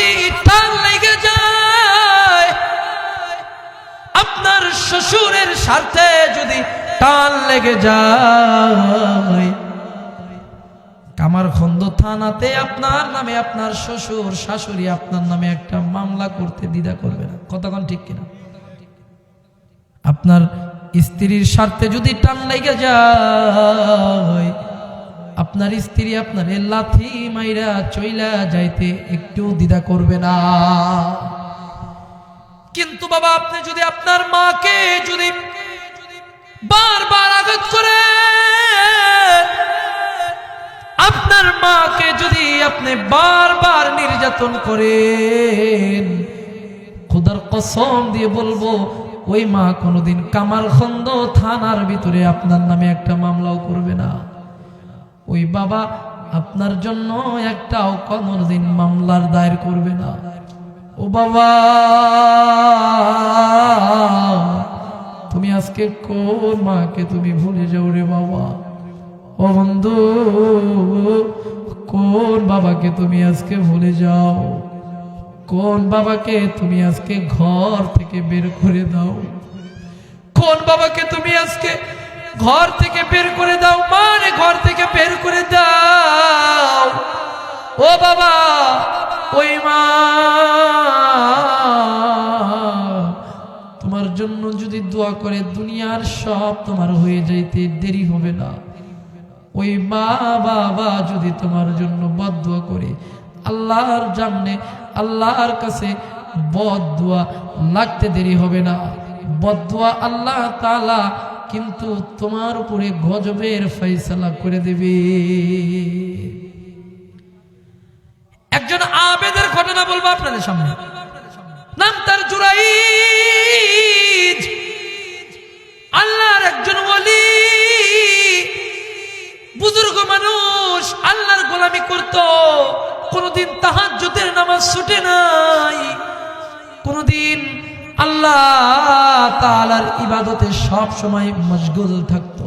যদি টান লেগে যায়, আপনার শ্বশুরের স্বার্থে যদি টান লেগে যায়, কামারখন্দ থানাতে আপনার নামে আপনার শ্বশুর শাশুড়ি আপনার নামে একটা মামলা করতে দ্বিধা করবে না। কতক্ষণ ঠিক কিনা? আপনার স্ত্রীর স্বার্থে যদি টান লেগে যায়, আপনার স্ত্রী আপনার লাথি মাইরা চইলা যাইতে একটু দ্বিধা করবে না। কিন্তু বাবা, আপনি যদি আপনার মাকে যদি বারবার আঘাত করে, আপনার মাকে যদি আপনি বারবার নির্যাতন করেন, খোদার কসম দিয়ে বলবো ওই মা কোনোদিন কামারখন্দ থানার ভিতরে আপনার নামে একটা মামলাও করবে না। ওই বাবা আপনার জন্য একটাও কোনোদিন মামলার দায়ের করবে না। ও বাবা, তুমি আজকে কোন মাকে তুমি ভুলে যাও রে বাবা? ও বন্ধু, কোন বাবাকে তুমি আজকে ভুলে যাও? কোন বাবাকে তুমি আজকে ঘর থেকে বের করে দাও? কোন বাবাকে তুমি আজকে ঘর থেকে বের করে দাও? মানে ঘর থেকে বের করে দাও। ও বাবা, ওই মা তোমার জন্য যদি দোয়া করে, দুনিয়ার সব তোমার হয়ে যাইতে দেরি হবে না। ওই মা বাবা যদি তোমার জন্য বদদুয়া করে, আল্লাহর সামনে আল্লাহর কাছে বদদুয়া লাগতে দেরি হবে না। বদদুয়া আল্লাহ তাআলা কিন্তু তোমার উপরে গজবের ফয়সালা করে দেবে। একজন আবেদের ঘটনা বলবো আপনাদের সামনে। নাম তার জুরাইজ। আল্লাহর একজন ওলি, বুজুর্গ মানুষ, আল্লাহর গোলামি করত। কোনদিন তাহাজ্জুদের নামাজ ছুটে নাই, কোনদিন আল্লাহ তাআলার ইবাদতে সব সময় মশগুল থাকত।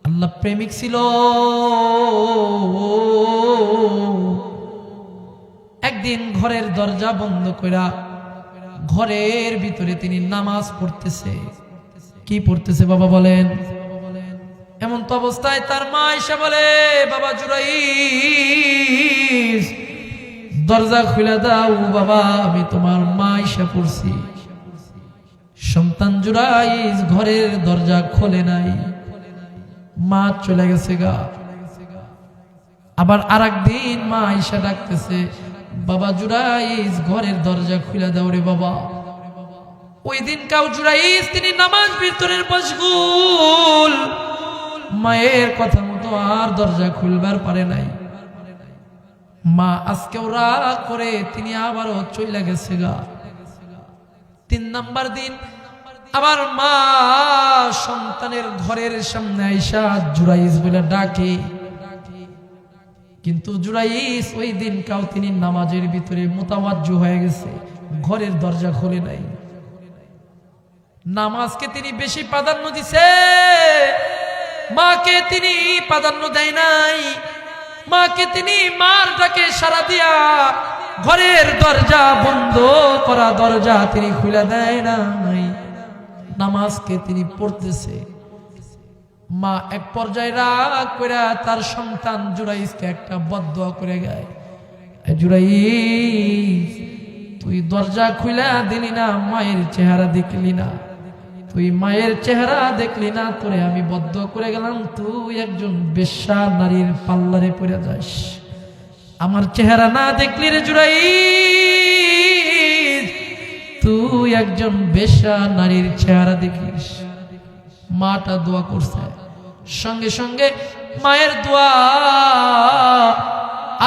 আল্লাহ প্রেমিক ছিল। একদিন ঘরের দরজা বন্ধ কইরা ঘরের ভিতরে তিনি নামাজ পড়তেছে। কি পড়তেছে বাবা বলেন? এমন তো অবস্থায় তার মা এসে বলে, বাবা জুরাইজ, দরজা খুলে দাও বাবা, আমি তোমার মা এসে পড়ছি। সন্তান জুরাইজ ঘরের দরজা খোলে নাই, মা চলে গেছে গা। আবার আরেকদিন মা এসে ডাকতেছে, বাবা জুরাইজ, ঘরের দরজা খুলে দাও রে বাবা। ওই দিন কাউ জুরাইজ তিনি নামাজ ভিতরের মশগুল, মায়ের কথা মতো আর দরজা খুলবার পারে নাই। মা আজকেও রাগ করে তিনি আবারও চলে গেছে গা। 3 নাম্বার দিন আবার মা সন্তানের ঘরের সামনে আইসা জুরাইজ বলে ডাকে, কিন্তু জুরাইজ ওই দিন কাউ তিনি নামাজের ভিতরে মুতাওয়াজ্জু হয়ে গেছে, ঘরের দরজা খোলে নাই। নামাজকে তিনি বেশি প্রাধান্য দিছে, মাকে তিনি প্রাধান্য দেয় নাই। মাকে তিনি মার ডাকে সাড়া দিয়া ঘরের দরজা বন্ধ করা দরজা তিনি খুলে দেয় নাই, নামাজকে তিনি পড়তেছে। মা এক পর্যায়ে রাগ করে তার সন্তান জুরাইজকে একটা বদদুয়া করে গায়, জুরাইজ, তুই দরজা খুলে দিলি না, মায়ের চেহারা দেখলি না, তুই মায়ের চেহারা দেখলি না, তোরে আমি বদদুয়া করে গেলাম, তুই একজন বেশ্যা নারীর পাল্লারে পড়ে যাস। আমার চেহারা না দেখলি রে জুরাইজ, তুই একজন বেশ্যা নারীর চেহারা দেখিস। মাটা দোয়া করছে, সঙ্গে সঙ্গে মায়ের দোয়া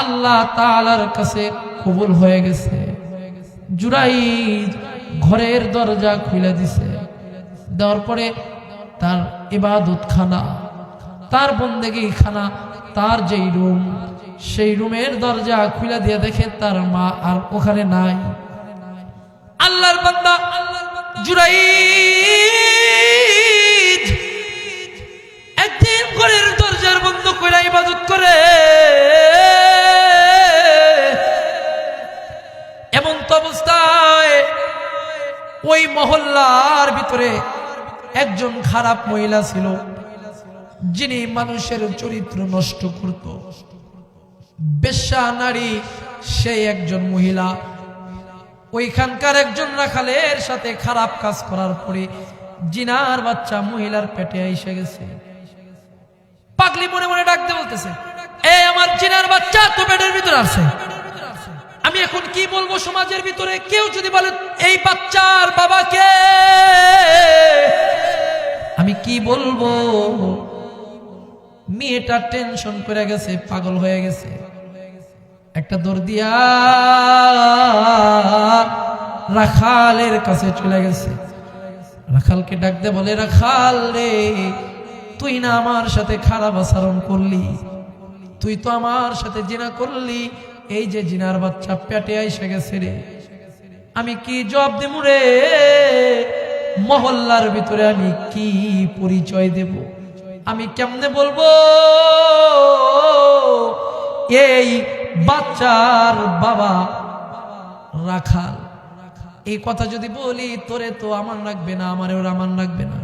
আল্লাহ তাআলার কাছে কবুল হয়ে গেছে। জুরাইজ ঘরের দরজা খুলে দিছে। দেওয়ার পরে তার ইবাদত খানা, তার বন্দেগী খানা, তার যেই রুম, সেই রুমের দরজা খুলে দিয়ে দেখে তার মা আর ওখানে নাই। আল্লাহর বান্দা জুরাইজ একদিন ঘরের দরজার বন্ধ করে ইবাদত করে, ওই মহল্লার ভিতরে একজন খারাপ মহিলা ছিল, যিনি মানুষের চরিত্র নষ্ট করত, বেশ্যা নারী। সেই একজন মহিলা ওইখানকার একজন রাখালের সাথে খারাপ কাজ করার পরে জিনার বাচ্চা মহিলার পেটে এসে গেছে। পাগলি মনে মনে ডাকতে বলতেছে, এই আমার জিনার বাচ্চা তো পেটের ভিতরে আছে, আমি এখন কি বলবো সমাজের ভিতরে? কেউ যদি বলে এই বাচ্চার বাবাকে, আমি কি বলবো? মেয়েটা টেনশন করে গেছে, পাগল হয়ে গেছে। একটা দৌড় দিয়া রাখালের কাছে চলে গেছে। রাখালকে ডাকতে বলে, রাখাল রে, তুই না আমার সাথে খারাপ আচরণ করলি, তুই তো আমার সাথে জিনা করলি, এই যে জিনার বাচ্চা পেটে আইসে গেছে রে, আমি কি জবাব দেব রে? মহল্লার ভিতরে আমি কি পরিচয় দেব? আমি কেমনে বলবো এই বাচ্চার বাবা রাখাল? এই কথা যদি বলি তোরে তো আমার লাগবে না, আমারও আমার লাগবে না,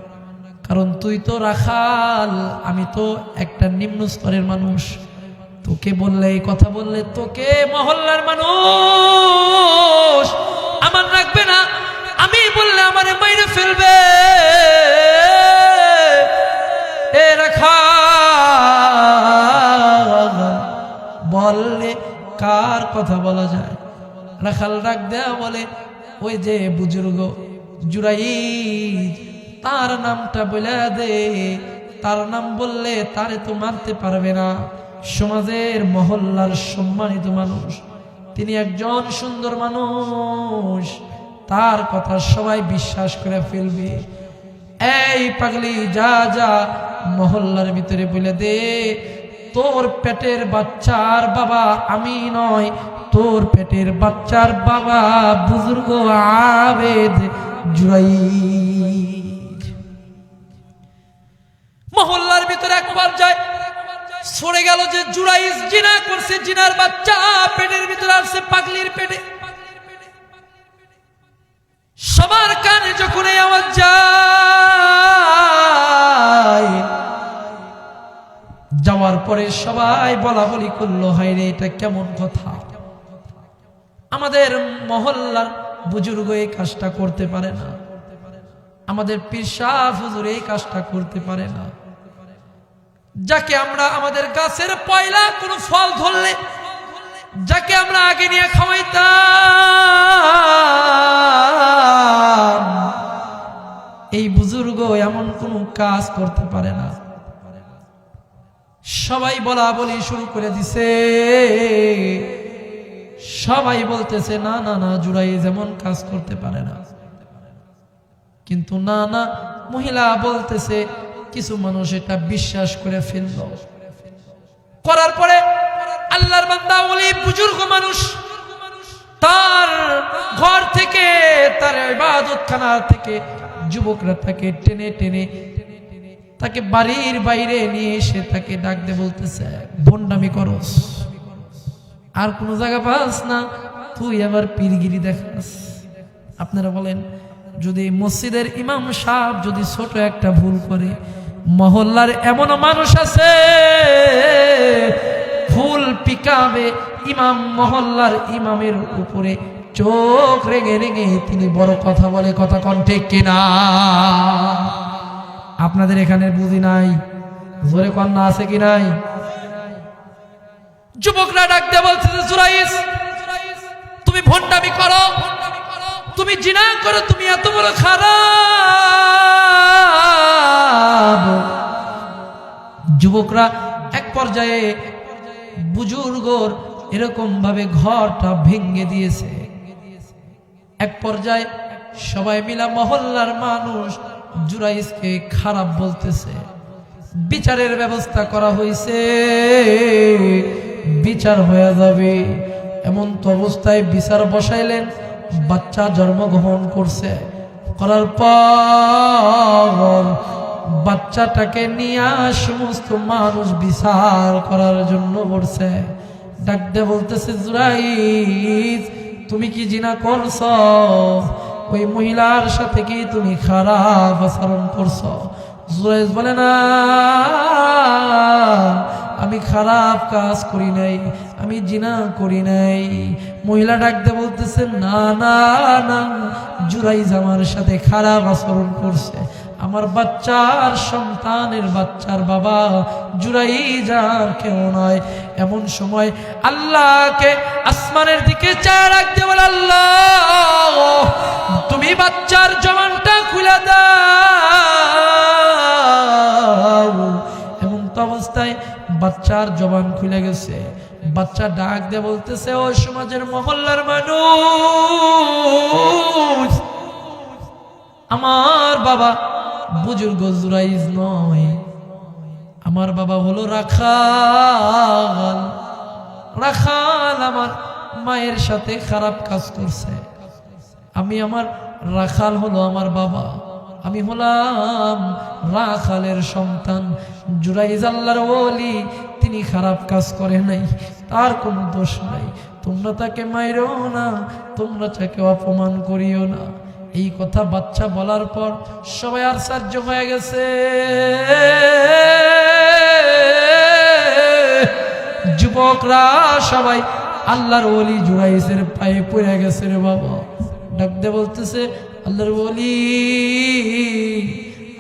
কারণ তুই তো রাখাল, আমি তো একটা নিম্ন স্তরের মানুষ। তোকে বললে, এই কথা বললে তোকে মহল্লার মানুষ আমার রাখবে না, আমি বললে আমারে মাইরে ফেলবে। এ রাখাল, বললে কার কথা বলা যায়? রাখাল ডাক দেয়া বলে, ওই যে বুজুর্গ জুরাইজ, তার নামটা বলে দে, তার নাম বললে তারে তো মারতে পারবে না, সমাজের মহল্লার সম্মানিত মানুষ, তিনি একজন সুন্দর মানুষ, তার কথা সবাই বিশ্বাস করে ফেলবে। এই পাগলি, যা যা মহল্লার ভিতরে বলে দে, তোর পেটের বাচ্চার বাবা আমি নয়, তোর পেটের বাচ্চার বাবা বুজুর্গ আবেদ জুরাইজ। মহল্লার ভিতরে একবার যায়, সরে গেল যে জুরাইজ জিনা করছে, জিনার বাচ্চা পেটের ভিতরে আসছে পাগলির পেটে। সবার কানে যখন এই আওয়াজ যায়, যাওয়ার পরে সবাই বলা বলি করলো, হায় রে, এটা কেমন কথা? আমাদের মহল্লার বুজুর্গ এই কাজটা করতে পারে না, আমাদের পীর সাহেব হুজুর এই কাজটা করতে পারে না। যাকে আমরা আমাদের গাছের পয়লা কোনো ফল ধরলে, যাকে আমরা আগে নিয়ে খাওয়াইতাম, এই বুজুর্গ এমন কোনো কাজ করতে পারে না। সবাই বলা বলি শুরু করে দিছে, সবাই বলতেছে না না না, জুরাইজ এমন কাজ করতে পারে না। কিন্তু না না, মহিলা বলতেছে, কিছু মানুষ এটা বিশ্বাস করে ফেলল। করার পরে আল্লাহর বান্দা ওলি বুজুর্গ মানুষ তার ঘর থেকে, তার ইবাদতখানা থেকে যুবকরা তাকে টেনে টেনে তাকে বাড়ির বাইরে নিয়ে এসে তাকে ডাক দিয়ে বলতেছে, ভণ্ডামি করস, আর কোন জায়গা পাস না, তুই আবার পীরগিরি দেখাস। আপনারা বলেন, যদি মসজিদের ইমাম সাহেব যদি ছোট একটা ভুল করে, মহল্লার এমন মানুষ আছে ভুল পিকাবে ইমাম, মহল্লার ইমামের উপরে চোখ রেঙে রেঙে তিনি বড় কথা বলে, কথা কোন ঠিক কিনা? আপনাদের এখানে বুঝি নাই, জোরে কন্যা আছে কি নাই? যুবকরা ডাক দিয়ে বলছে, জুরাইজ তুমি ভণ্ডামি করো, তুমি জিনা করো, তুমি এত বড় খারাপ। যুবকরা এক পর্যায়ে বুজুর্গর এরকম ভাবে ঘরটা ভেঙে দিয়েছে। এক পর্যায়ে সবাই মিলা মহল্লার মানুষ জুরাইজকে খারাপ বলতেছে। বিচারের ব্যবস্থা করা হয়েছে, বিচার হয়ে যাবে এমন তো অবস্থায় বিচার বসাইলেন। বাচ্চা জন্মগ্রহণ করছে, করার পর বাচ্চাটাকে নিয়ে সমস্ত মানুষ বিচার করার জন্য বলছে। ডাক দিয়ে বলতেছে, জুরাইজ তুমি কি জিনা করছ? ওই মহিলার সাথে কি তুমি খারাপ আচরণ করছো? জুরাইজ বলে না, আমি খারাপ কাজ করি নাই, আমি জিনা করি নাই। মহিলা ডাকতে বলতেছে, না না না, জুরাইজ আমার সাথে খারাপ আচরণ করছে। আমার বাচ্চার সন্তানের বাচ্চার বাবা জুরাইজ আর কেউ নয়। এমন সময় আল্লাহকে আসমানের দিকে চায় রাখতে বলে, আল্লাহ তুমি বাচ্চার জবানটা খুলে দাও। এমন তো অবস্থায় বাচ্চার জবান খুলে গেছে। বাচ্চা ডাক দিয়ে বলতেছে, ও সমাজের মহল্লার মানুষ, আমার বাবা বুজুর্গ জুরাইজ নয়, আমার বাবা হলো রাখাল। রাখাল আমার মায়ের সাথে খারাপ কাজ করছে। আমি আমার রাখাল হলো আমার বাবা, আমি হলাম রাখালের সন্তান। জুরাইজ আল্লাহর ওলি, তিনি খারাপ কাজ করে নাই, তার কোনো দোষ নাই। তোমরা তাকে মাইরো না, তোমরা তাকে অপমান করিও না। এই কথা বাচ্চা বলার পর সবাই আশ্চর্য হয়ে গেছে। যুবকরা সবাই আল্লাহর ওলি জুরাইজের পায়ে পড়ে গেছে। রে বাবা ডাকতে বলতেছে, আল্লাহর ওলি,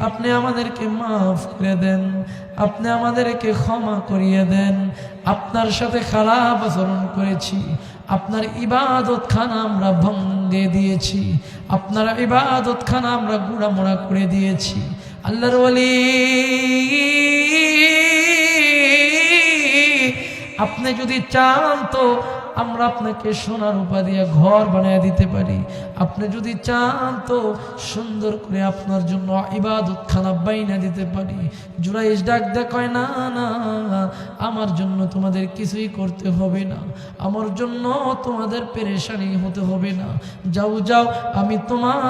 আপনি আমাদেরকে মাফ করে দেন, আপনি আমাদেরকে ক্ষমা করিয়ে দেন। আপনার সাথে খারাপ আচরণ করেছি, আপনার ইবাদত খানা আমরা ভঙ্গে দিয়েছি, আপনার ইবাদত খানা আমরা গুঁড়ামোড়া করে দিয়েছি। আল্লাহর ওলি, আপনি যদি চান তো আমরা আপনাকে সোনার রূপা দিয়ে ঘর বানিয়ে দিতে পারি। আপনি যদি চান তো সুন্দর করে আপনার জন্য ইবাদত খানা বাইনা দিতে পারি। জুরাইজ ডাক দে কয়, না না, আমার জন্য তোমাদের কিছুই করতে হবে না, আমার জন্য তোমাদের পেরেশানি হতে হবে না। যাও যাও, আমি তোমার